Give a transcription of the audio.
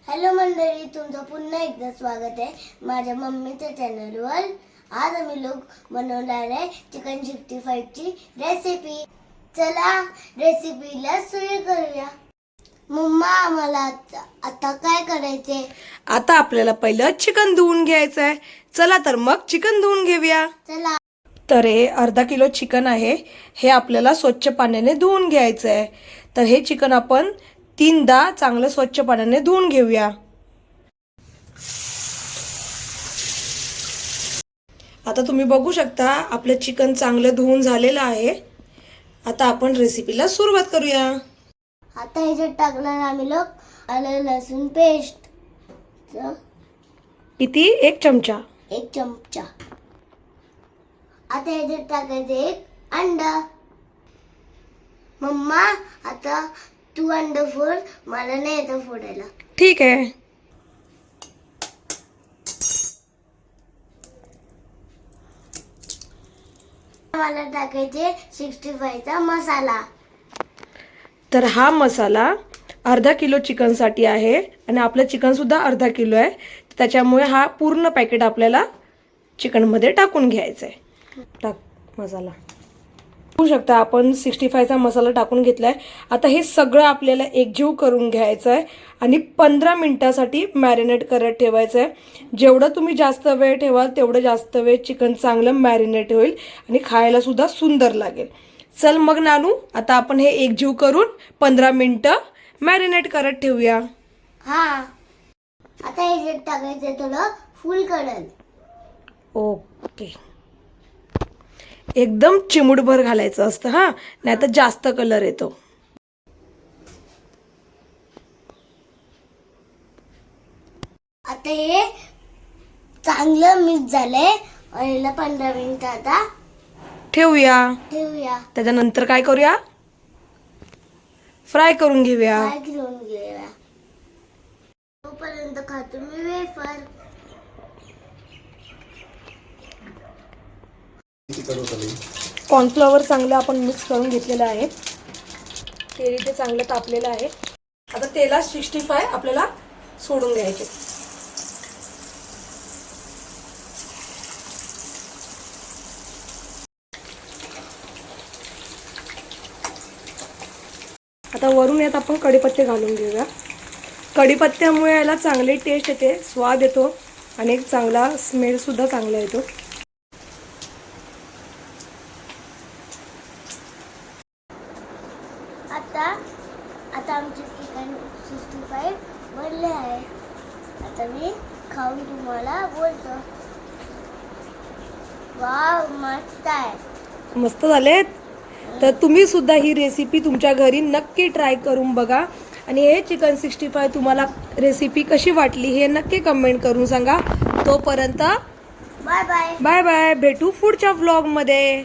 Hello मंडळी, तुमचं पुन्हा एकदा स्वागत आहे माझ्या मम्मीच्या चॅनलवर. आज आम्ही लोक बनवणार आहे चिकन 65 ची रेसिपी. चला रेसिपीला सुरू करूया. मम्मा, आम्हाला आता काय करायचे? आता आपल्याला पहिलं चिकन धुवून घ्यायचं आहे. चला तर मग चिकन धुवून घेऊया. चला. तर हे अर्धा किलो चिकन आहे. हे आपल्याला स्वच्छ पाण्याने धुवून घ्यायचं आहे. तर हे चिकन आपण 3दा चांगलं स्वच्छ पाण्याने धुवून घेऊया. आता तुम्ही बघू शकता आपलं चिकन चांगलं धुवून झालेलं आहे. आता आपण रेसिपीला सुरुवात करूया. आता ह्याच्यात टाकणार आम्ही लोक आलं लसूण पेस्ट. किती? 1 चमचा. 1 चमचा. आता ह्याच्यात टाकायचं 1 अंडा. मम्मा, आता तू अंडा फोड, मला नाही येतं फोडायला. ठीक आहे. मला टाकायचे 65 चा मसाला. तर हा मसाला अर्धा किलो चिकनसाठी आहे आणि आपलं चिकन सुद्धा अर्धा किलो आहे. त्याच्यामुळे हा पूर्ण पॅकेट आपल्याला चिकनमध्ये टाकून घ्यायचा आहे. टाक मसाला. बघू शकता आपण 65 चा मसाला टाकून घेतलाय. आता हे सगळं आपल्याला एकजीव करून घ्यायचं आहे आणि 15 मिनिटासाठी मॅरिनेट करत ठेवायचं आहे. जेवढं तुम्ही जास्त वेळ ठेवाल तेवढं जास्त वेळ चिकन चांगलं मॅरिनेट होईल आणि खायला सुद्धा सुंदर लागेल. चल मग नानू, आता आपण हे एकजीव करून 15 मिनिटं मॅरिनेट करत ठेवूया. हा. आता ह्याच्यात टाकायचं थोडं फुल कलर. ओके. एकदम चिमूटभर घालायचं असतं हा, नाही तर जास्त कलर येतो. आता हे चांगलं मिक्स झालंय आणि याला 15 मिनिटं आता ठेवूया. त्याच्यानंतर काय करूया? फ्राय करून घेऊया. फ्राय करून घेऊया. तोपर्यंत खातो मी वेफर. कॉर्नफ्लॉवर चांगलं आपण मिक्स करून घेतलेलं आहे. तेल इथे चांगलं तापलेलं आहे. आता तेलात 65 आपल्याला सोडून घ्यायचे. आता वरून यात आपण कढीपत्ते घालून घेऊया. कढीपत्त्यामुळे याला चांगली टेस्ट येते, स्वाद येतो आणि एक चांगला स्मेल सुद्धा चांगला येतो. आता आमचे चिकन 65 बनले आहे. आता मी खाऊन तुम्हाला बोलतो. वाव, मस्त आहे. मस्त झालेत. तर तुम्ही सुद्धा ही रेसिपी तुमच्या घरी नक्की ट्राय करून बघा. आणि हे चिकन 65 तुम्हाला रेसिपी कशी वाटली हे नक्की कमेंट करून सांगा. तोपर्यंत बाय बाय. Bye bye. भेटू पुढच्या व्लॉगमध्ये.